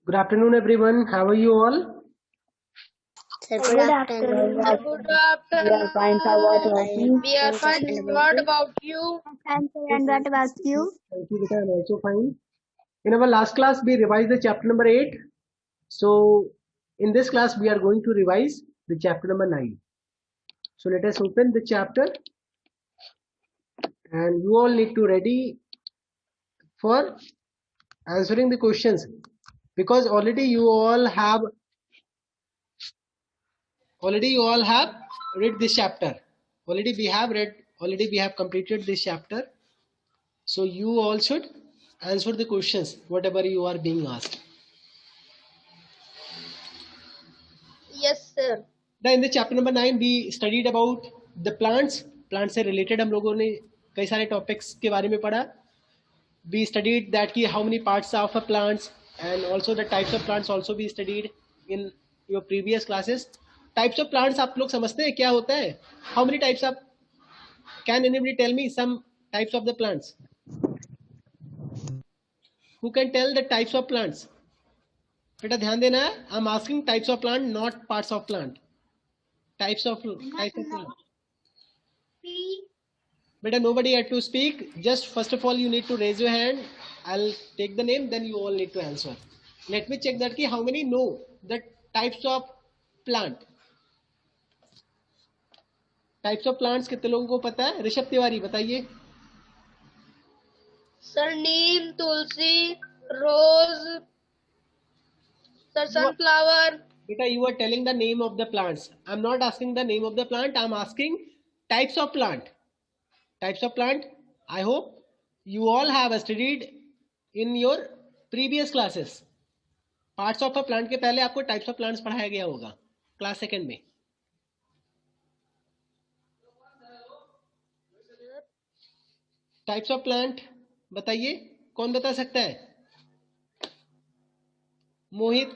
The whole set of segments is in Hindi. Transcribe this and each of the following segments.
Good afternoon, everyone. How are you all? Sir, good afternoon. Good We are fine, sir. What afternoon. about you? We are fine. What about you? Fine, sir. And what about you? Thank you, Vita. I'm also fine. In our last class, we revised the chapter number 8. So, in this class, we are going to revise the chapter number 9. So, let us open the chapter and you all need to ready for answering the questions because already you all have read this chapter. Already we have completed this chapter. So, you all should answer the questions, whatever you are being asked. Yes, sir. Now in the chapter number 9 we studied about the plants से related हम लोगों ने कई सारे topics के बारे में पढ़ा. We studied that कि how many parts are of a plants and also the types of plants also we studied in your previous classes. Types of plants आप लोग समझते हैं क्या होता है? How many types of, can anybody tell me some types of the plants? Who can tell the types of plants? बेटा ध्यान देना है. I'm asking types of plant, not parts of plant. Types of plant. Beta, nobody had to speak. Just first of all, you need to raise your hand. I'll take the name, then you all need to answer. Let me check that. Ki how many know the types of plant? Types of plants कितने लोगों को पता है? ऋषभ तिवारी बताइए. Sir, neem, tulsi, rose, sir, sunflower. Beta, you are telling the name of the plants. I'm not asking the name of the plant. I'm asking types of plant. Types of plant. I hope you all have studied in your previous classes. Parts of a plant के पहले आपको टाइप्स ऑफ प्लांट्स पढ़ाया गया होगा क्लास सेकंड में. टाइप्स ऑफ प्लांट बताइए, कौन बता सकता है? मोहित.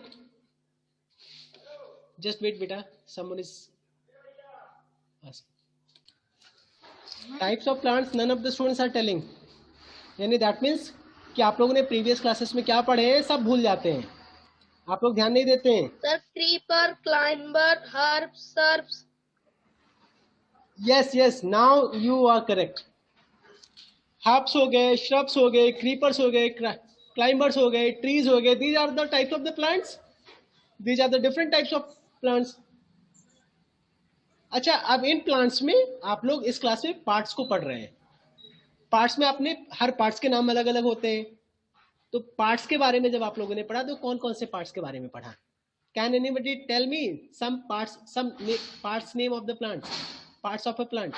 जस्ट वेट बेटा, someone is types of plants. None of the students are telling. यानी दैट मीन्स कि आप लोगों ने प्रीवियस क्लासेस में क्या पढ़े हैं सब भूल जाते हैं, आप लोग ध्यान नहीं देते हैं. Sir, creeper, climber, herbs, herbs. Yes yes, now you are correct. Herbs हो गए, श्रब्स हो गए, क्रीपर्स हो गए, क्लाइंबर्स हो गए, ट्रीज हो गए. These are the types of the plants. These are the different types of plants. अच्छा, अब इन प्लांट्स में आप लोग इस क्लास में पार्ट्स को पढ़ रहे हैं. पार्ट्स में आपने हर पार्ट्स के नाम अलग अलग होते हैं. तो पार्ट्स के बारे में जब आप लोगों ने पढ़ा तो कौन कौन से पार्ट्स के बारे में पढ़ा? Can anybody tell me some parts name of the plant, parts of a plant?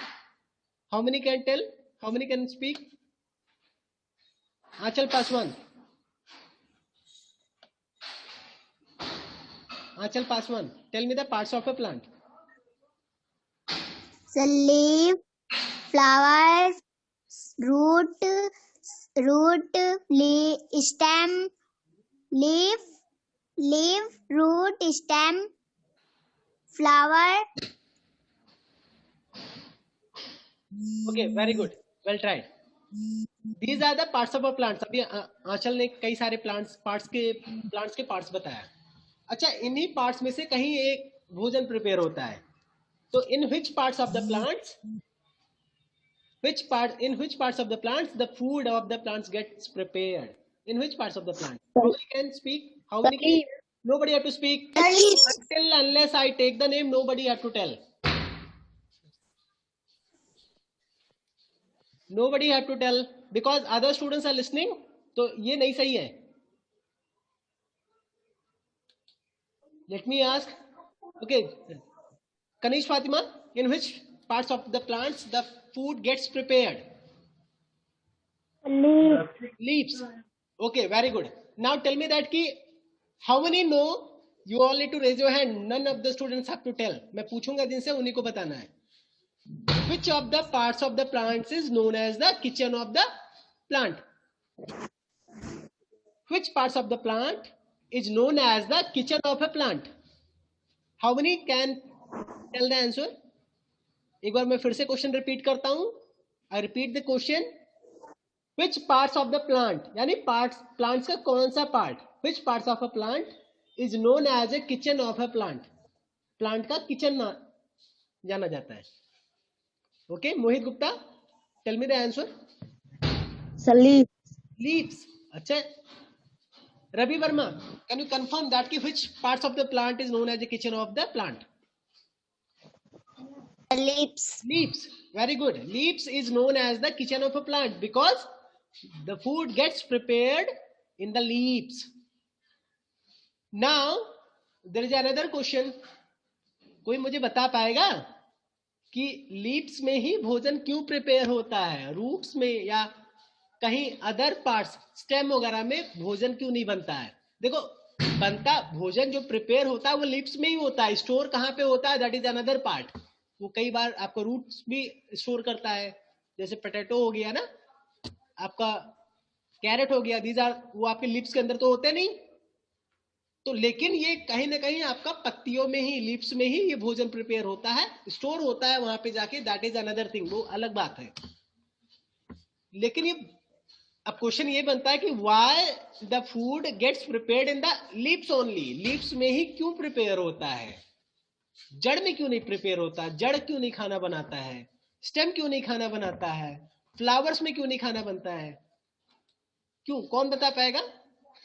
How many can tell? How many can speak? Aanchal Paswan. Aanchal Paswan, tell me the parts of a plant. The leaf, flower, root, stem, leaf, root, stem, flower. Okay, very good, well tried. These are the parts of a plants. अभी आंचल ने कई सारे प्लांट्स के पार्ट्स बताया. अच्छा, इन्हीं पार्ट्स में से कहीं एक भोजन प्रिपेयर होता है. तो in which parts of the plants the food of the plants gets prepared? In which parts of the plant? Nobody can speak. How many can? Nobody have to speak. Until unless I take the name, nobody have to tell. Nobody have to tell because other students are listening. तो ये नहीं सही है. Let me ask. Okay, Kanish Fatima, in which parts of the plants the food gets prepared? Leaves. Okay, very good. Now tell me that ki how many know? You all need to raise your hand. None of the students have to tell. मैं पूछूंगा जिनसे, उन्हीं को बताना है. Which of the parts of the plants is known as the kitchen of the plant? Which parts of the plant is known as the kitchen of a plant? How many can tell the answer? एक बार मैं फिर से क्वेश्चन रिपीट करता हूं. I repeat the question. Which parts of the plant, यानी पार्ट्स, प्लांट्स का कौन सा part, which parts of a plant is known as a kitchen of a plant, plant का किचन जाना जाता है. Okay Mohit Gupta, tell me the answer. Leaves. अच्छा, Ravi Verma, can you confirm that कि which parts of the plant is known as the kitchen of the plant? Leaves. Leaves. Very good. Leaves is known as the kitchen of a plant because the food gets prepared in the leaves. Now there is another question. कोई मुझे बता पाएगा कि लीव्स में ही भोजन क्यों प्रिपेयर होता है, रूट्स में या कहीं अदर पार्ट्स, स्टेम वगैरह में भोजन क्यों नहीं बनता है? देखो, बनता भोजन जो प्रिपेयर होता है वो लीव्स में ही होता है. स्टोर कहाँ पे होता है, दैट इज अनदर पार्ट. वो कई बार आपको रूट्स भी स्टोर करता है, जैसे पोटैटो हो गया ना, आपका कैरेट हो गया, दीज आर, वो आपके लीव्स के अंदर तो होते नहीं. तो लेकिन ये कहीं ना कहीं आपका पत्तियों में ही, लीव्स में ही ये भोजन प्रिपेयर होता है, स्टोर होता है वहां पे जाके, दैट इज अनदर थिंग, वो अलग बात है. लेकिन ये अब क्वेश्चन ये बनता है कि why the food gets prepared in the leaves only, leaves में ही क्यों प्रिपेयर होता है, जड़ में क्यों नहीं प्रिपेयर होता, जड़ क्यों नहीं खाना बनाता है, स्टेम क्यों नहीं खाना बनाता है, फ्लावर्स में क्यों नहीं खाना बनता है, क्यों? कौन बता पाएगा?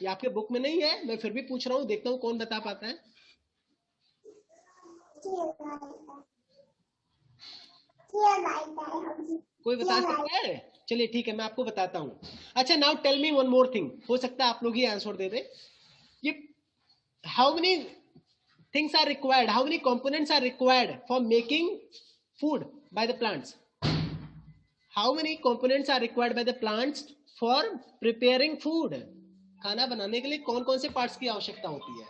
ये आपके बुक में नहीं है, मैं फिर भी पूछ रहा हूँ, देखता हूँ कौन बता पाता है. कोई बता सकता है? चलिए ठीक है, मैं आपको बताता हूँ. अच्छा, now tell me one more thing, हो सकता है आप लोग ही आंसर दे दे. ये how many things are required, how many components are required for making food by the plants? How many components are required by the plants for preparing food? खाना बनाने के लिए कौन कौन से पार्ट्स की आवश्यकता होती है?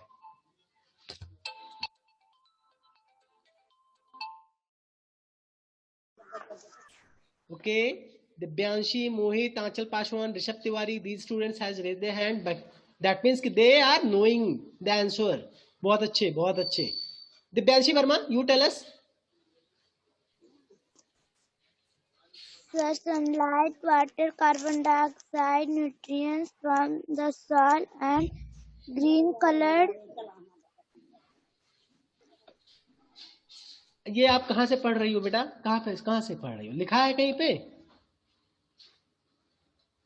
Okay, Divyanshi, Mohit, Aanchal Paswan, Rishabh Tiwari, these students has raised their hand, but that means कि they are knowing the answer. बहुत अच्छे, बहुत अच्छे. Divyanshi Verma, you tell us. The sunlight, water, carbon dioxide, nutrients from the soil, and green colored. ये आप कहाँ से पढ़ रही हो बेटा? कहाँ से पढ़ रही हो? लिखा है कहीं पे?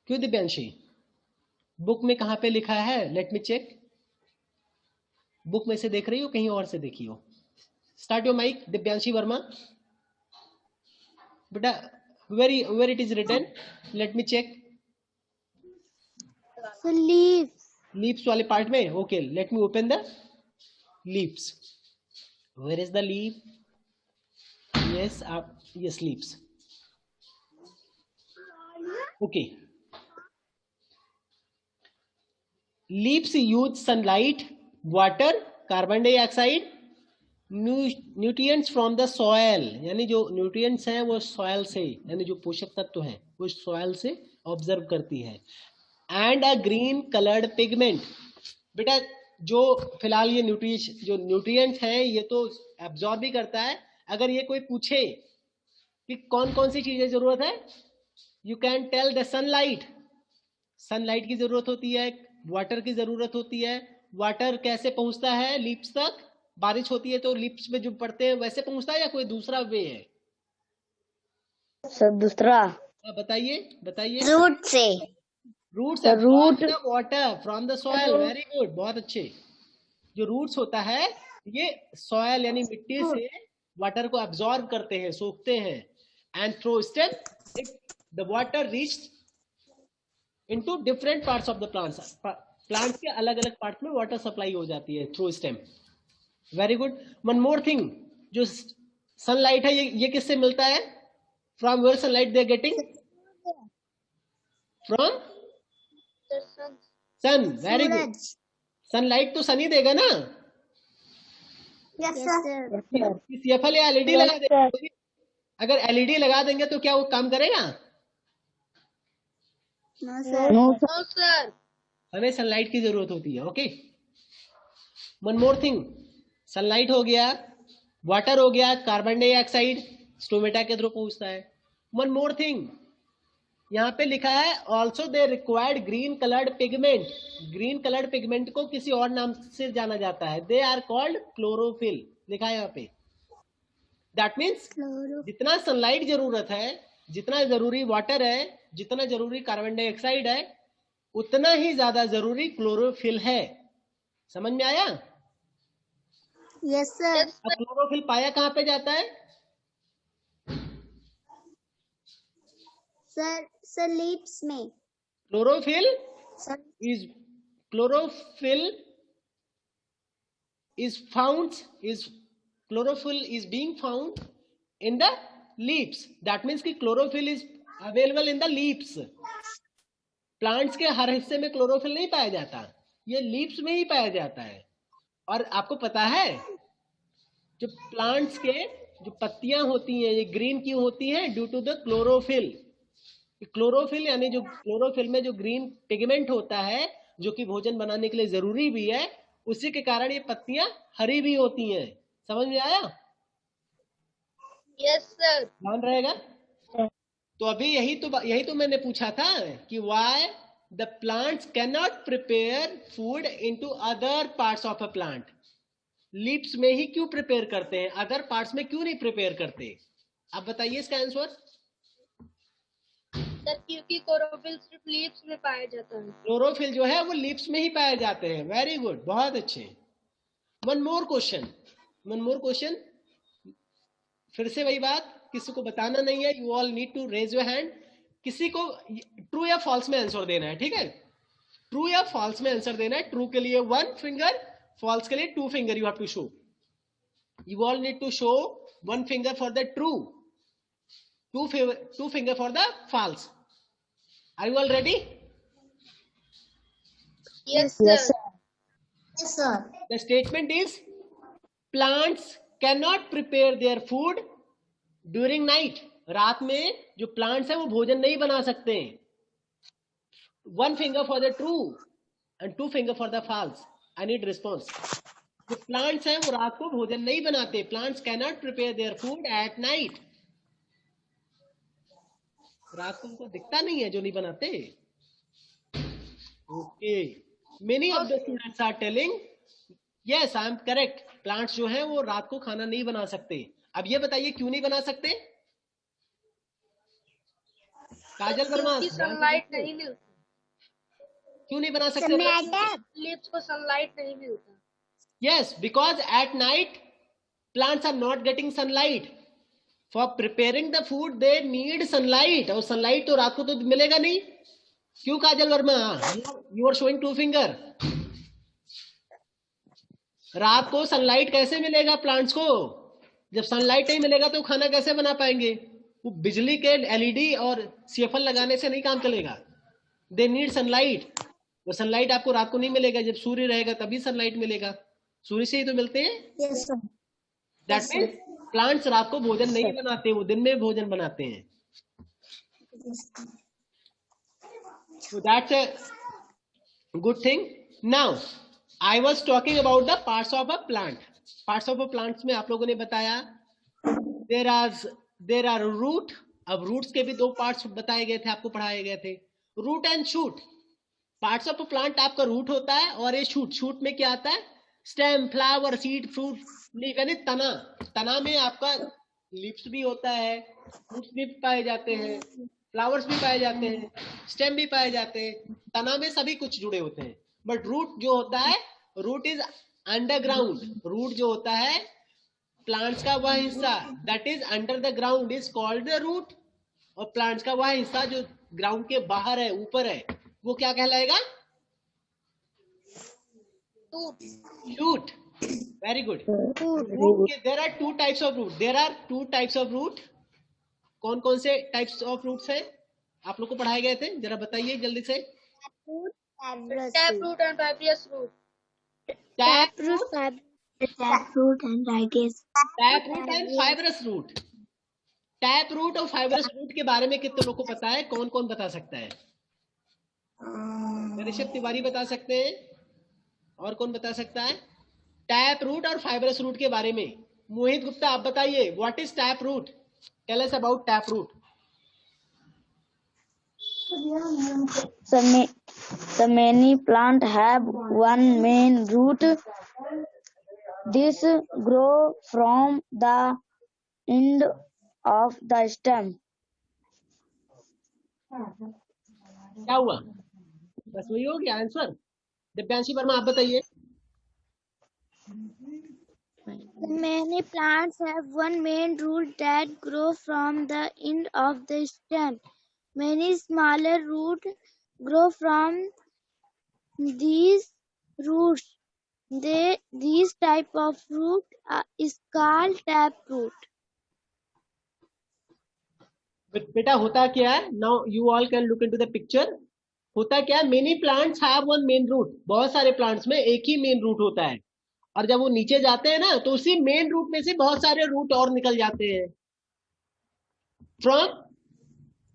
क्यों दिव्यांशी? बुक में कहाँ पे लिखा है? Let me check. बुक में से देख रही हो, कहीं और से देखी हो? Start your mic, Divyanshi Verma. बेटा, where it is written? Let me check. So leaves. Leaves वाले पार्ट में. Okay, let me open the leaves. Where is the leaf? Yes, yes, leaves. Okay. Leaves use sunlight, water, carbon dioxide, nutrients from the soil, यानी जो न्यूट्रिएंट्स हैं वो सॉयल से, यानी जो पोषक तत्व हैं वो सॉयल से ऑब्जर्व करती है. And a green coloured pigment. बेटा, जो फिलहाल ये न्यूट्रिएंट्स हैं ये तो एब्जॉर्ब भी करता है. अगर ये कोई पूछे कि कौन कौन सी चीजें जरूरत है, you can tell the sunlight. Sunlight की जरूरत होती है, वाटर की जरूरत होती है. वाटर कैसे पहुंचता है लीव्स तक? बारिश होती है तो लीव्स में जो पड़ते हैं वैसे पहुंचता है या कोई दूसरा वे है? सर दूसरा. बताइए बताइए. Root से. Roots root water from the soil. Very good, बहुत अच्छे. जो रूट्स होता है ये सॉइल यानी मिट्टी से वाटर को अब्सॉर्ब करते हैं, सोखते हैं. And through step the water reach into different parts of the plants. Plants के अलग अलग पार्ट में वाटर सप्लाई हो जाती है through stem. Very good. One more thing, जो सनलाइट है ये किससे मिलता है? From where sunlight they are getting? From sun. Very good. Sunlight तो सन ही देगा ना. Yes, sir. सीएफएल या एलईडी लगा देंगे. अगर एलईडी लगा देंगे तो क्या वो काम करेगा? No, sir. No No, sir. हमें सनलाइट की जरूरत होती है. Okay. One more thing, sunlight हो गया, वाटर हो गया, कार्बन डाइऑक्साइड स्टोमेटा के थ्रू पहुंचता है. वन मोर थिंग, यहाँ पे लिखा है also they required green coloured pigment. Green coloured pigment को किसी और नाम से जाना जाता है, दे आर कॉल्ड क्लोरोफिल, लिखा है यहाँ पे। दैट मीन्स जितना सनलाइट जरूरत है, जितना जरूरी वाटर है, जितना जरूरी कार्बन डाइऑक्साइड है, उतना ही ज्यादा जरूरी क्लोरोफिल है। समझ में आया? Yes sir. Yes, अब क्लोरोफिल पाया कहाँ पे जाता है? सर लिप्स में। Chlorophyll sir is chlorophyll is found is chlorophyll is being found in the leaves. That means कि chlorophyll is available in the leaves. Plants के हर हिस्से में क्लोरोफिल नहीं पाया जाता, ये लीव्स में ही पाया जाता है। और आपको पता है जो प्लांट्स के जो पत्तियां होती हैं ये ग्रीन क्यों होती हैं? Due to the chlorophyll. Chlorophyll यानी जो क्लोरोफिल में जो ग्रीन पिगमेंट होता है जो कि भोजन बनाने के लिए जरूरी भी है, उसी के कारण ये पत्तियां हरी भी होती हैं। समझ में आया? yes sir. ध्यान रहेगा। तो अभी यही तो मैंने पूछा था कि why the plants can not prepare food into other parts of a plant. Leaves में ही क्यों प्रिपेयर करते हैं, अदर पार्ट्स में क्यों नहीं प्रिपेयर करते? आप बताइए इसका आंसर। सर क्योंकि क्लोरोफिल सिर्फ लीव्स में पाया जाता है। क्लोरोफिल जो है वो लीव्स में ही पाए जाते हैं। वेरी गुड, बहुत अच्छे। One more question. फिर से वही बात, किसी को बताना नहीं है, you all need to raise your hand. किसी को ट्रू या फॉल्स में आंसर देना है, ठीक है? ट्रू या फॉल्स में आंसर देना है। ट्रू के लिए 1 फिंगर, फॉल्स के लिए 2 finger you have to show. You all need to show 1 finger for the true, 2 finger for the false. Are you all ready? Yes sir. Yes sir. The statement is plants cannot prepare their food during night. रात में जो प्लांट्स है वो भोजन नहीं बना सकते। 1 finger for the true and 2 finger for the false. I need response. जो प्लांट्स हैं वो रात को भोजन नहीं बनाते। Plants cannot prepare their food at night. रात को उनको दिखता नहीं है जो नहीं बनाते। Okay. Many of the students are telling yes, I am correct. Plants जो हैं वो रात को खाना नहीं बना सकते। अब ये बताइए क्यों नहीं बना सकते? काजल वर्मा, क्योंकि सनलाइट नहीं मिलती। क्यों नहीं बना सकते? लीव्स को सनलाइट नहीं मिलता। Yes, because at night plants are not getting sunlight. For preparing the food they need sunlight, और sunlight तो रात को तो मिलेगा नहीं। क्यों काजल Verma? You are showing 2 finger. रात को सनलाइट कैसे मिलेगा प्लांट्स को? जब सनलाइट नहीं मिलेगा तो खाना कैसे बना पाएंगे? वो बिजली के एलईडी और सीएफएल लगाने से नहीं काम चलेगा। They need sunlight. वो सनलाइट आपको रात को नहीं मिलेगा, जब सूर्य रहेगा तभी सनलाइट मिलेगा। सूर्य से ही तो मिलते हैं। Yes sir. That means plants रात को भोजन नहीं बनाते, वो दिन में भोजन बनाते हैं। So that's a good thing. Now I was talking about the parts of a plant. Parts of a plants में आप लोगों ने बताया there are root. अब roots के भी 2 parts बताए गए थे, आपको पढ़ाए गए थे, root and shoot. Parts of a plant आपका root होता है और ये shoot में क्या आता है? stem, flower, seed, fruit, leaf यानी तना। तना में आपका leaves भी होता है, fruits भी पाए जाते हैं, फ्लावर्स भी पाए जाते हैं, स्टेम भी पाए जाते हैं। तना में सभी कुछ जुड़े होते हैं। बट रूट जो होता है, रूट इज अंडरग्राउंड। रूट जो होता है प्लांट्स का वह हिस्सा that is under the ground is called the root, और प्लांट्स का वह हिस्सा जो ग्राउंड के बाहर है, ऊपर है, वो क्या कहलाएगा? Shoot. Very good. There are 2 types of root. There are 2 types of root. कौन कौन से टाइप्स ऑफ रूट्स हैं आप लोग को पढ़ाए गए थे? जरा बताइए जल्दी से। Tap root and fibrous root. Tap root and राइटिस। Tap root and fibrous root. Tap root और फाइब्रस रूट के बारे में कितने लोग को पता है? कौन कौन बता सकता है? ऋषभ तिवारी बता सकते हैं, और कौन बता सकता है? टैप रूट और फाइब्रस रूट के बारे में मोहित गुप्ता आप बताइए, what is tap root? Tell us about tap root. The many plant have one main root. This grow from the end of the stem. क्या हुआ? बस वही हो गया आंसर. दिव्यांशी वर्मा आप बताइए. Many plants have one main root that grow from the end of the stem. Many smaller roots grow from these roots. This type of root is called taproot. बेटा होता क्या है? Now you all can look into the picture. होता क्या है? Many plants have one main root. बहुत सारे प्लांट्स में एक ही मेन रूट होता है, और जब वो नीचे जाते हैं ना, तो उसी मेन रूट में से बहुत सारे रूट और निकल जाते हैं.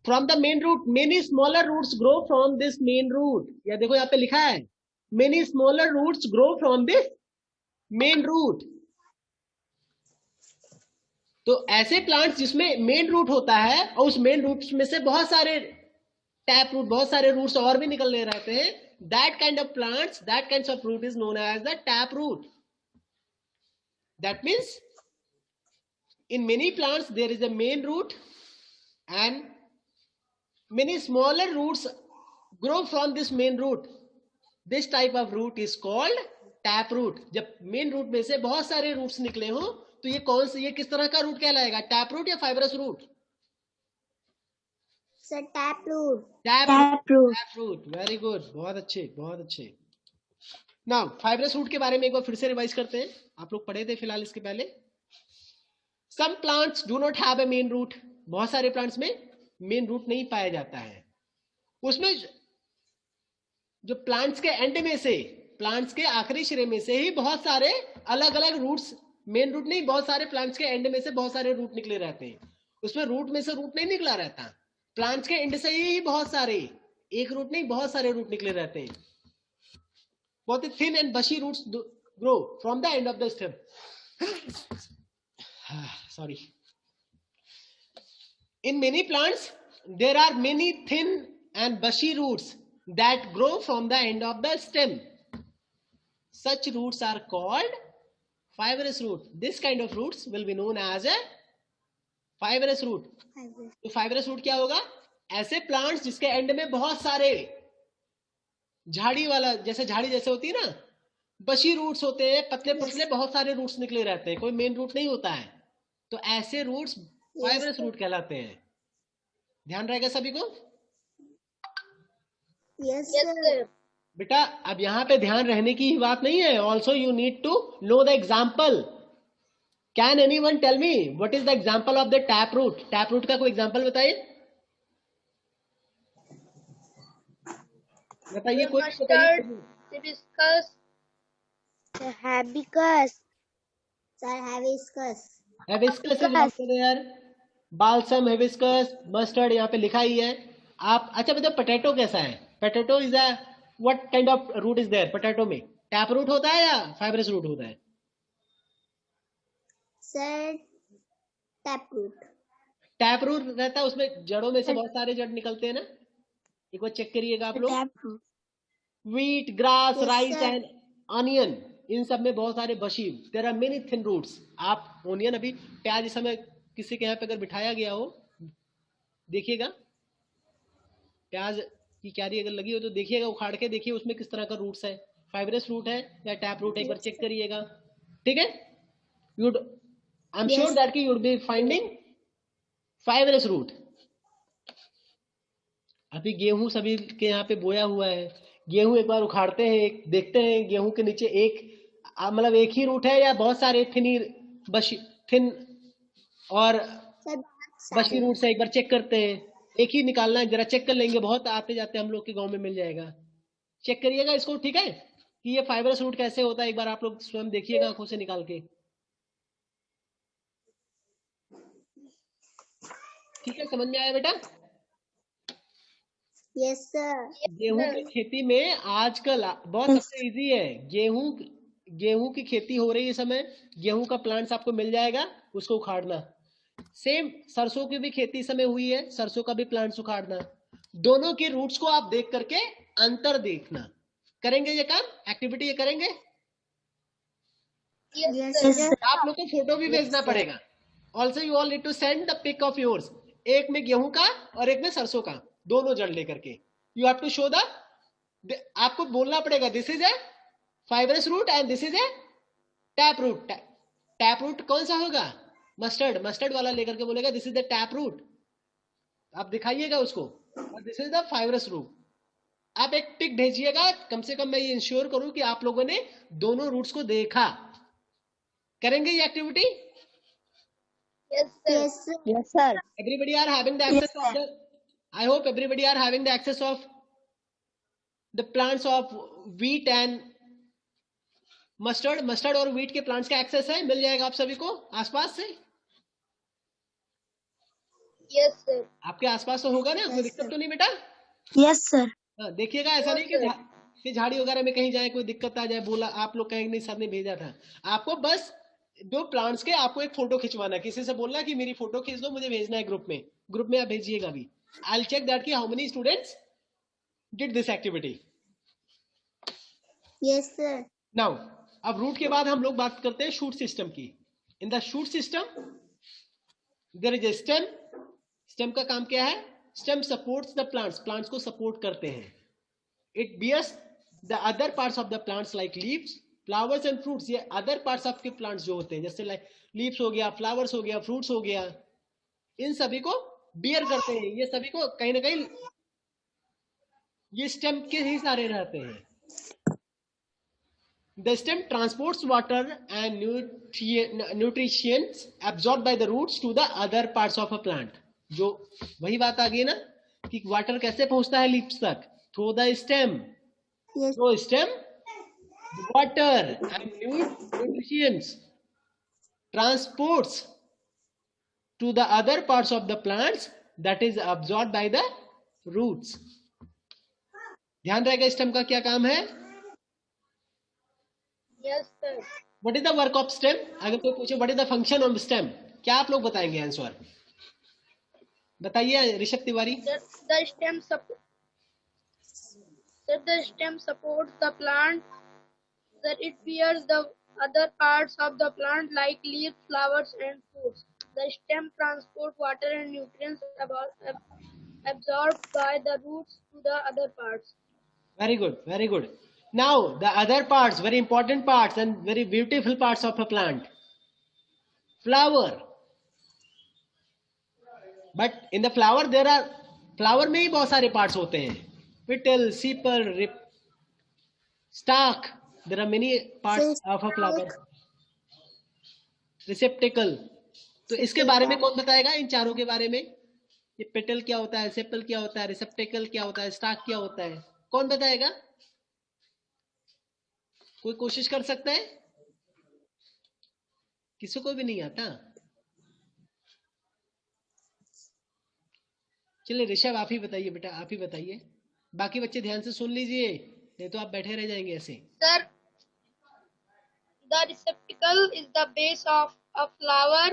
From the main root many smaller roots grow from this main root. या देखो यहाँ पे लिखा है many smaller roots grow from this main root. तो ऐसे प्लांट्स जिसमें मेन रूट होता है और उस मेन रूट में से बहुत सारे टैप रूट, बहुत सारे रूट्स और भी निकलने रहते हैं, that kind of plants, that kind of root is known as the tap root. That means in many plants there is a main root and many smaller roots grow from this main root. This type of root is called tap root. जब main root में से बहुत सारे roots निकले हो तो ये किस तरह का रूट कहलाएगा? टैप रूट या fibrous root? Sir, taproot. Tap root. Very good, बहुत अच्छे, बहुत अच्छे. नाउ फाइब्रस रूट के बारे में एक बार फिर से रिवाइज करते हैं. आप लोग पढ़े थे फिलहाल इसके पहले. Some plants do not have a main root. बहुत सारे प्लांट्स में मेन रूट नहीं पाया जाता है. उसमें जो प्लांट्स के एंड में से, प्लांट्स के आखिरी सिरे में से ही बहुत सारे अलग अलग रूट्स, मेन रूट नहीं, बहुत सारे प्लांट्स के एंड में से बहुत सारे रूट निकले रहते हैं. उसमें रूट में से रूट नहीं निकला रहता. प्लांट्स के एंड से ही बहुत सारे, एक रूट नहीं बहुत सारे रूट निकले रहते हैं. बहुत ही thin and bushy roots grow from the end of the stem. Sorry. In many plants, there are many thin and bushy roots that grow from the end of the stem. Such roots are called fibrous root. This kind of roots will be known as a fibrous root. तो fibrous root क्या होगा? ऐसे plants जिसके एंड में बहुत सारे झाड़ी वाला, जैसे झाड़ी जैसे होती है ना, बशी रूट्स होते हैं, पतले पतले बहुत सारे रूट्स निकले रहते हैं, कोई मेन रूट नहीं होता है. तो ऐसे रूट्स फाइब्रस रूट कहलाते हैं. ध्यान रहेगा सभी को? Yes, sir. बेटा अब यहाँ पे ध्यान रहने की ही बात नहीं है. Also you need to know the example. Can anyone tell me what is the example of the tap root? Tap root का कोई एग्जाम्पल बताइए. बताइए कोई बताइए. hibiscus, Hibiscus. Sir, hibiscus. Hibiscus is also there. Balsam, hibiscus, mustard यहाँ पे लिखा ही है. आप अच्छा बताओ पोटैटो कैसा है? Potato is a what kind of root is there? Potato में टैप रूट होता है या फाइब्रस रूट होता है? Sir, taproot. टैप रूट रहता है, उसमें जड़ों में से बहुत सारे जड़ निकलते हैं ना. एक बार चेक करिएगा आप लोग. Taproot. Wheat, grass, Yes, rice sir. And onion, इन सब में बहुत सारे bushy, there are many thin roots. आप ऑनियन, अभी प्याज इस समय किसी के यहाँ पे अगर बिठाया गया हो, देखिएगा प्याज की क्यारी अगर लगी हो तो देखिएगा, उखाड़ के देखिए उसमें किस तरह का रूट्स है. फाइब्रस रूट है या टैप रूट है, एक बार चेक करिएगा. ठीक है? You'd I am sure that की you'd be finding fibrous root. अभी गेहूं सभी के यहाँ पे बोया हुआ है. गेहूं एक बार उखाड़ते हैं, देखते हैं गेहूं के नीचे एक मतलब एक ही रूट है या बहुत सारे थिन और बशी रूट से एक बार चेक करते हैं. एक ही निकालना है, जरा चेक कर लेंगे. बहुत आते जाते हम लोग के गांव में मिल जाएगा. चेक करिएगा इसको. ठीक है कि ये फाइब्रस रूट कैसे होता है, एक बार आप लोग स्वयं देखिएगा आंखों से निकाल के. ठीक है, समझ में आया बेटा? Yes, sir. गेहूं की खेती में आजकल बहुत सबसे इजी है. गेहूं की खेती हो रही है इस समय. गेहूं का प्लांट्स आपको मिल जाएगा, उसको उखाड़ना. सेम सरसों की भी खेती इस समय हुई है, सरसों का भी प्लांट्स उखाड़ना. दोनों के रूट्स को आप देख करके अंतर देखना। करेंगे ये काम, एक्टिविटी ये करेंगे? Yes, Yes, sir. sir. आप लोग को फोटो भी भेजना पड़ेगा। Also you all need to send the pic of yours, एक में गेहूं का और एक में सरसों का, दोनों जड़ लेकर के you have to show the, आपको बोलना पड़ेगा this is a fibrous root and this is a tap root. Tap root कौन सा होगा? मस्टर्ड, मस्टर्ड वाला लेकर के बोलेगा this is the tap root, आप दिखाइएगा उसको, और this is the fibrous root. आप एक पिक भेजिएगा, कम से कम मैं ये इंश्योर करूं कि आप लोगों ने दोनों रूट्स को देखा। करेंगे ये activity? Yes, sir. Yes, sir. Yes, sir. Everybody are having the access of the, I hope everybody are having the access of the plants of wheat and mustard और wheat के plants का access है, मिल जाएगा आप सभी को आसपास से? Yes, sir. आपके आसपास तो होगा ना, कोई दिक्कत तो नहीं बेटा? Yes, sir. हाँ, देखिएगा ऐसा नहीं कि झाड़ी वगैरह में कहीं जाए कोई दिक्कत आ जाए, बोला आप लोग कहेंगे नहीं सर ने भेजा था। आपको बस दो प्लांट्स के आपको एक फोटो खिंचवाना, किसी से बोलना कि मेरी फोटो खींच दो, मुझे भेजना है ग्रुप में, ग्रुप में आप भेजिएगा भी। आई विल चेक दैट कि how many students did this activity. Yes, sir. Now अब रूट के बाद हम लोग बात करते हैं शूट सिस्टम की। In the shoot system there is a stem. Stem का काम क्या है? Stem supports the plants, plants को सपोर्ट करते हैं। It bears the other parts of the plants like leaves, flowers and fruits. ये अदर पार्ट्स ऑफ के प्लांट्स जो होते हैं, जैसे लाइक लीव्स हो गया, फ्लावर्स हो गया, फ्रूट्स हो गया, इन सभी को बियर करते हैं। ये सभी को कहीं ना कहीं ये स्टेम के ही सारे रहते हैं। The stem transports water and nutrients absorbed by the roots to the other parts of a plant. जो वही बात आ गई ना कि वाटर कैसे पहुंचता है लीव्स तक? Through the stem. Yes. Through stem water and nutrients transports to the other parts of the plants that is absorbed by the roots. ध्यान रहेगा स्टेम का क्या काम है? Yes, sir. What is the work of stem? अगर कोई पूछे what is the function of stem, क्या आप लोग बताएंगे आंसर? बताइए Rishabh Tiwari. The stem supports the plant, that it bears the other parts of the plant like leaves, flowers, and fruits. The stem transport water and nutrients absorbed by the roots to the other parts. Very good, very good. Now the other parts, very important parts and very beautiful parts of a plant. Flower. But in the flower there are, flower में ही बहुत सारे parts होते हैं. Petal, sepal, stalk. There are many parts of a flower. Receptacle. तो इसके बारे में कौन बताएगा, इन चारों के बारे में? ये पेटल क्या होता है, सेपल क्या होता है, रिसेप्टेकल क्या होता है, स्टाक क्या होता है, कौन बताएगा? कोई कोशिश कर सकता है? किसी को भी नहीं आता? चलिए ऋषभ आप ही बताइए बेटा, आप ही बताइए। बाकी बच्चे ध्यान से सुन लीजिए, नहीं तो आप बैठे रह जाएंगे ऐसे। Sir, the receptacle is the base of a flower.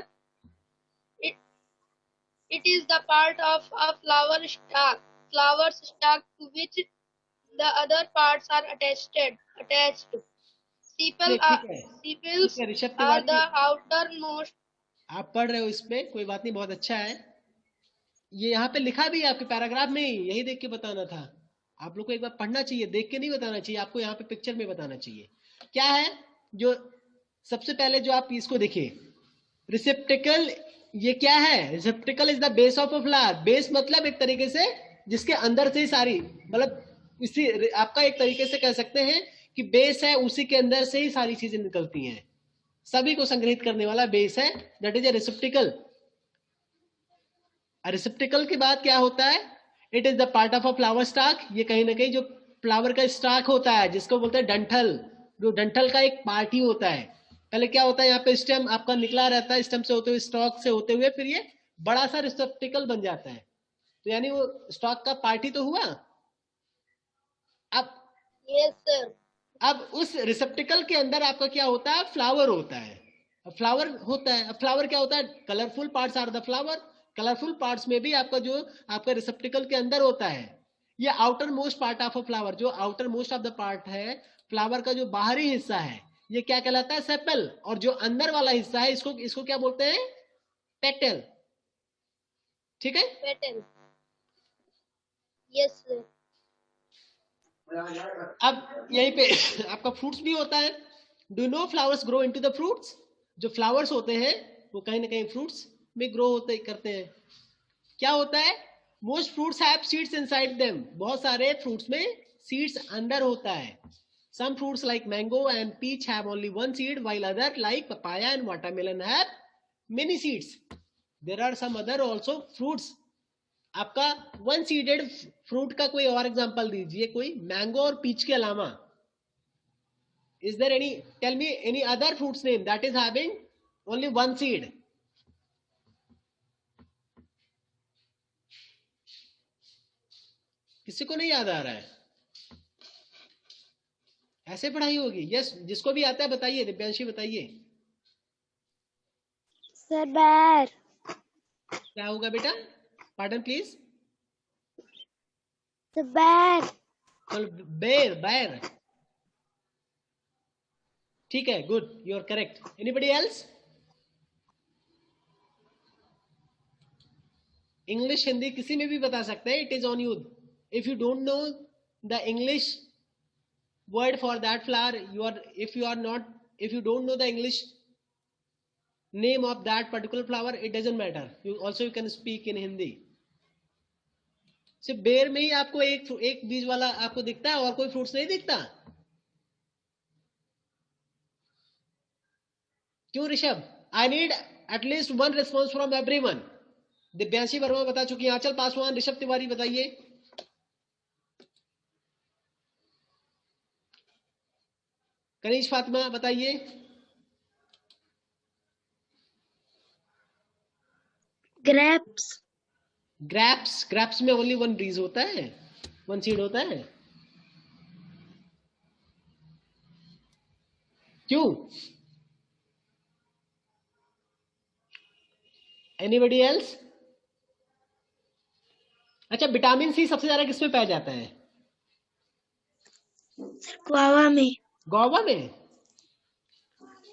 It is the part of a flower's stalk to which the other parts are attached. Sepals Rishabh are the Tiwari outermost. आप पढ़ रहे हो इसमें, कोई बात नहीं, बहुत अच्छा है। ये यहाँ पे लिखा भी है आपके पैराग्राफ में, यही देख के बताना था। आप लोग को एक बार पढ़ना चाहिए, देख के नहीं बताना चाहिए, आपको यहाँ पे पिक्चर में बताना चाहिए। क्या है जो सबसे पहले जो आप इसको देखिए, रिसेप्टिकल, ये क्या है? रिसेप्टिकल is the base of a flower. Base मतलब एक तरीके से जिसके अंदर से ही सारी, मतलब इसी आपका एक तरीके से कह सकते हैं कि बेस है, उसी के अंदर से ही सारी चीजें निकलती हैं, सभी को संग्रहित करने वाला बेस है, दैट इज ए रिसेप्टिकल। रिसेप्टिकल के बाद क्या होता है? It is the part of a flower stock. ये कहीं ना कहीं जो फ्लावर का स्टाक होता है, जिसको बोलते हैं डंठल, जो डंठल का एक पार्ट ही होता है। पहले क्या होता है, यहाँ पे स्टेम आपका निकला रहता है, स्टेम से होते हुए, स्टॉक से होते हुए, फिर ये बड़ा सा रिसेप्टिकल बन जाता है। तो यानी वो स्टॉक का पार्ट ही तो हुआ। अब Yes, sir. अब उस रिसेप्टिकल के अंदर आपका क्या होता है? फ्लावर होता है। फ्लावर होता है, फ्लावर क्या होता है? Colourful parts are the flower. Colourful parts में भी आपका जो आपका रिसेप्टिकल के अंदर होता है, ये outermost part of a flower, जो outermost of the part है फ्लावर का, जो बाहरी हिस्सा है, ये क्या कहलाता है? सेपल। और जो अंदर वाला हिस्सा है, इसको इसको क्या बोलते हैं? पेटल। ठीक है, पेटल। Yes sir. अब यहीं पे आपका फ्रूट्स भी होता है। Do know flowers grow into the fruits? जो फ्लावर्स होते हैं वो कहीं ना कहीं फ्रूट्स में ग्रो होते करते हैं। क्या होता है? Most fruits have seeds inside them. बहुत सारे फ्रूट्स में सीड्स अंदर होता है। Some fruits like mango and peach have only one seed, while other like papaya and watermelon have many seeds. There are some other also fruits. आपका वन सीडेड फ्रूट का कोई और एग्जांपल दीजिए, कोई मैंगो और पीच के अलावा। Is there any, tell me any other fruits name that is having only one seed? किसी को नहीं याद आ रहा है? ऐसे पढ़ाई होगी? यस, जिसको भी आता है बताइए। दिव्यांशी बताइए। सर बैर। क्या होगा बेटा? Pardon please. सर बैर। चलो, बेर, बैर। ठीक है, good, you are correct. Anybody else? English Hindi किसी में भी बता सकते हैं, it is on you. If you don't know the English word for that flower, if you don't know the English name of that particular flower, it doesn't matter, you can speak in Hindi। सिर्फ बेर में ही आपको एक बीज वाला आपको दिखता है और कोई फ्रूट्स नहीं दिखता? क्यों Rishabh? I need at least one response from everyone. Divyanshi Verma बता चुकी है, आंचल पासवान, ऋषभ तिवारी बताइए। कनीज फातिमा बताइए। ग्रेप्स। ग्रेप्स में ओनली वन बीज होता है, वन सीड होता है। क्यों? Anybody else? अच्छा, विटामिन सी सबसे ज्यादा किसमें पाया जाता है? गुआवा में। गुआवा में?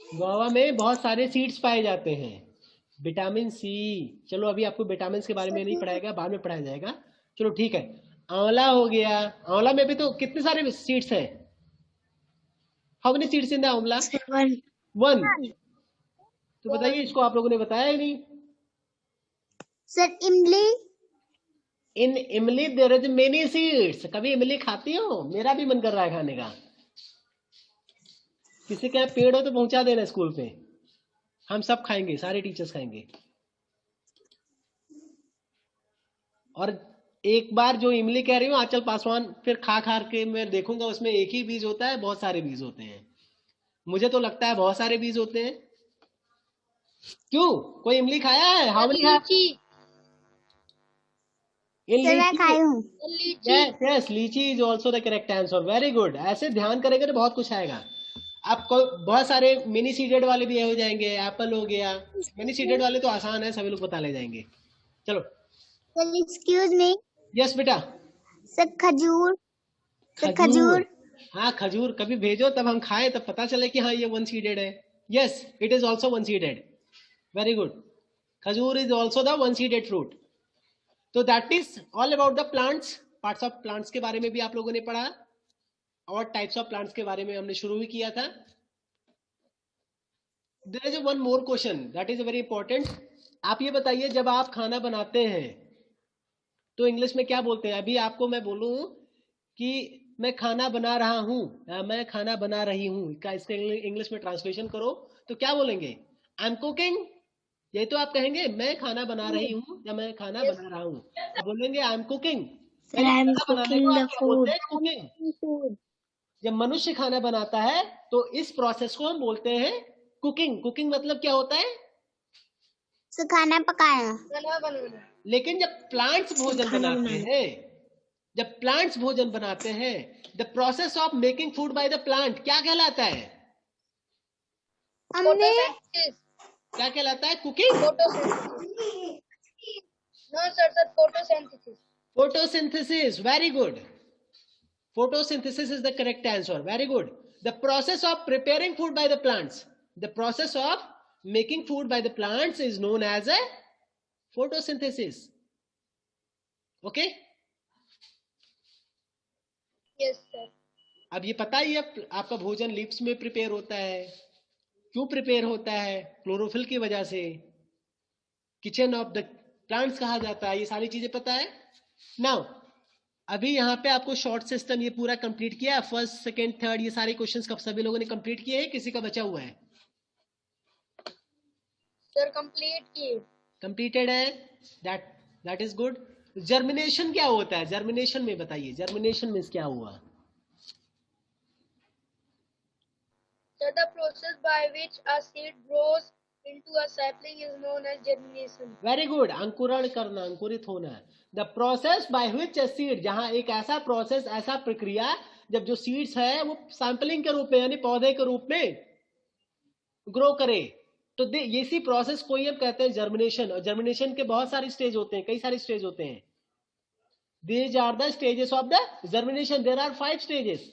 गुआवा में बहुत सारे सीड्स पाए जाते हैं। विटामिन सी, चलो अभी आपको विटामिन के बारे में नहीं पढ़ाएगा, बाद में पढ़ाया जाएगा। चलो ठीक है। आंवला हो गया, आंवला में भी तो कितने सारे सीड्स हैं? How many seeds in the आंवला? वन। तो बताइए, इसको आप लोगों ने बताया ही नहीं। सर इमली। इन इमली देयर इज मेनी सीड्स। कभी इमली खाती हो? मेरा भी मन कर रहा है खाने का। किसी का पेड़ हो तो पहुंचा देना स्कूल पे, हम सब खाएंगे, सारे टीचर्स खाएंगे। और एक बार जो इमली कह रही हूँ आंचल पासवान, फिर खा के मैं देखूंगा उसमें एक ही बीज होता है, बहुत सारे बीज होते हैं। मुझे तो लगता है बहुत सारे बीज होते हैं। क्यों? कोई इमली खाया है? How many have? यस, लीची is also the correct answer. Very good. ऐसे ध्यान करेंगे तो बहुत कुछ आएगा आपको। बहुत सारे मिनी सीडेड वाले भी हो जाएंगे। एप्पल हो गया, मिनी सीडेड वाले तो आसान है, सभी लोग पता ले जाएंगे। चलो, एक्सक्यूज मी। यस बेटा। सर खजूर। खजूर, हाँ खजूर कभी भेजो तब हम खाएं, तब पता चले कि हाँ ये वन सीडेड है। Yes, it is also one seeded. Very good. खजूर is also the one seeded fruit. तो that is all about the plants. Parts of plants के बारे में भी आप लोगों ने पढ़ा और टाइप्स ऑफ प्लांट्स के बारे में हमने शुरू भी किया था। There is one more question that is very important. आप ये बताइए, जब आप खाना बनाते हैं तो इंग्लिश में क्या बोलते हैं? अभी आपको मैं बोलूं कि मैं खाना बना रहा हूं या मैं खाना बना रही हूं, इसका इंग्लिश में ट्रांसलेशन करो तो क्या बोलेंगे? I am cooking. यही तो आप कहेंगे, मैं खाना बना रही हूँ या मैं खाना बना रहा हूँ। तो बोलेंगे आई एम कुकिंग। कुकिंग। जब मनुष्य खाना बनाता है तो इस प्रोसेस को हम बोलते हैं कुकिंग। कुकिंग मतलब क्या होता है? खाना पकाना। लेकिन जब प्लांट्स भोजन बनाते हैं, the process of making food by the plant क्या कहलाता है? क्या कहलाता है? Cooking. No, sir. Photosynthesis. Photosynthesis. Very good. Photosynthesis is the correct answer. Very good. The process of preparing food by the plants. The process of making food by the plants is known as a photosynthesis. Okay? Yes, sir. अब ये पता ही है आपका भोजन लीव्स में प्रिपेयर होता है. क्यों प्रिपेयर होता है? क्लोरोफिल की वजह से. किचन ऑफ द प्लांट्स कहा जाता है. ये सारी चीजें पता है. नाउ अभी यहाँ पे आपको शॉर्ट सिस्टम ये पूरा कंप्लीट किया. फर्स्ट सेकंड थर्ड ये सारे क्वेश्चंस कब सभी लोगों ने कंप्लीट किए हैं? किसी का बचा हुआ है? सर कंप्लीट किए. कंप्लीटेड है. That is good. जर्मिनेशन क्या होता है? जर्मिनेशन में बताइए. जर्मिनेशन में क्या हुआ? Sir, the process by which a seed grows into a sapling is known as germination. Very good. अंकुरण करना, अंकुरित होना. The process by which a seed, जहां एक ऐसा प्रोसेस, ऐसा प्रक्रिया जब जो सीड्स है वो सैंपलिंग के रूप में यानी पौधे के रूप में ग्रो करे, तो इसी प्रोसेस को ही हम कहते हैं जर्मिनेशन. और जर्मिनेशन के बहुत सारे स्टेज होते हैं, कई सारे स्टेज होते हैं. These are the stages of the germination. There are 5 stages.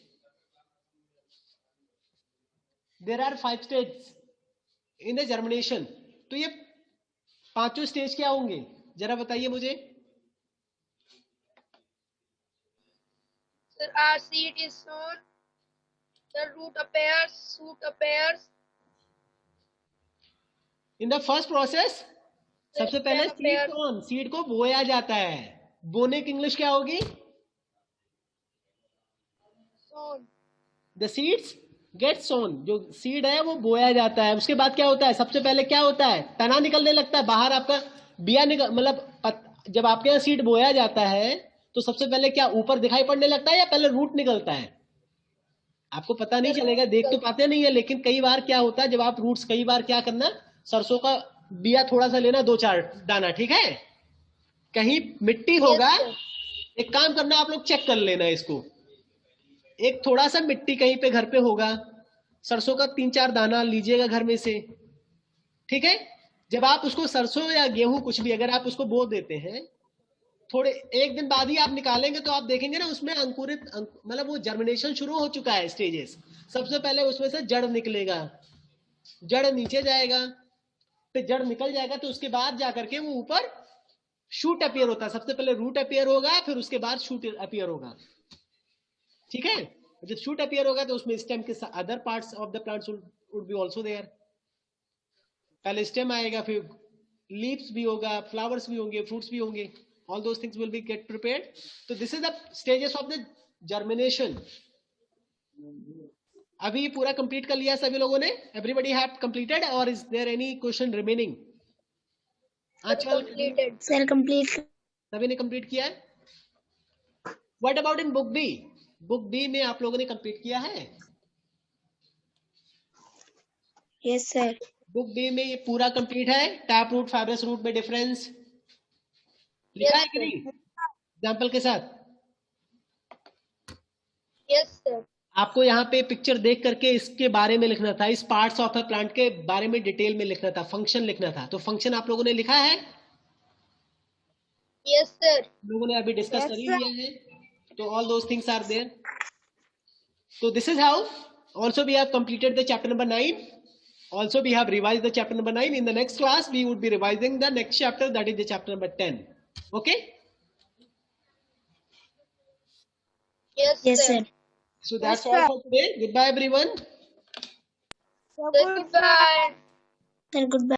There are 5 stage in the germination. तो ये पांचों स्टेज क्या होंगे जरा बताइए मुझे. Sir, our seed is sown. The root appears, shoot appears. In the first process सबसे पहले सीड को बोया जाता है. बोने की इंग्लिश क्या होगी? Sown. द सीड्स गेट सोन. जो सीड है वो बोया जाता है. उसके बाद क्या होता है? सबसे पहले क्या होता है? तना निकलने लगता है बाहर. आपका बिया निकल मतलब जब आपके यहाँ सीड बोया जाता है तो सबसे पहले क्या ऊपर दिखाई पड़ने लगता है या पहले रूट निकलता है? आपको पता नहीं चलेगा, देख तो पाते नहीं है, लेकिन कई बार क्या होता है जब आप रूट्स, कई बार क्या करना, सरसों का बिया थोड़ा सा लेना, 2-4 दाना, ठीक है. कहीं मिट्टी होगा, एक काम करना आप लोग चेक कर लेना इसको. एक थोड़ा सा मिट्टी कहीं पे घर पे होगा, सरसों का 3-4 दाना लीजिएगा घर में से, ठीक है. जब आप उसको सरसों या गेहूं कुछ भी अगर आप उसको बो देते हैं, थोड़े एक दिन बाद ही आप निकालेंगे तो आप देखेंगे ना उसमें अंकुरित मतलब वो जर्मिनेशन शुरू हो चुका है. स्टेजेस. सबसे पहले उसमें से जड़ निकलेगा, जड़ नीचे जाएगा, फिर जड़ निकल जाएगा तो उसके बाद जाकर के वो ऊपर शूट अपीयर होता है. सबसे पहले रूट अपीयर होगा, फिर उसके बाद शूट अपीयर होगा, ठीक है. जब शूट अपीयर होगा तो उसमें स्टेम के other parts of the plants would be also there. पहले स्टेम आएगा, फिर लीव्स भी होगा, फ्लावर्स भी होंगे, फ्रूट्स भी होंगे. All those things will be get prepared. So this is the stages of the germination. अभी पूरा कंप्लीट कर लिया सभी लोगों ने? Everybody have completed or is there any question remaining? Completed. Sir, complete. सभी ने कंप्लीट किया है. What about in book B? Book B में आप लोगों ने कंप्लीट किया है? Yes, sir. बुक बी में ये पूरा कंप्लीट है. टैप रूट, फाइब्रस रूट में डिफरेंस लिखा है कि नहीं एग्जाम्पल के साथ? Yes sir. आपको यहाँ पे पिक्चर देख करके इसके बारे में लिखना था, इस पार्ट्स ऑफ अ प्लांट के बारे में डिटेल में लिखना था, फंक्शन लिखना था. तो फंक्शन आप लोगों ने लिखा है? Yes sir. लोगों ने अभी डिस्कस कर ही लिया है. तो all those things are there. तो this is how also we have completed the chapter number 9. Also we have revised the chapter number 9. In the next class we would be revising the next chapter, that is the chapter number 10. Okay? Yes sir. So that's all for today. Goodbye everyone. Goodbye. Sir, goodbye.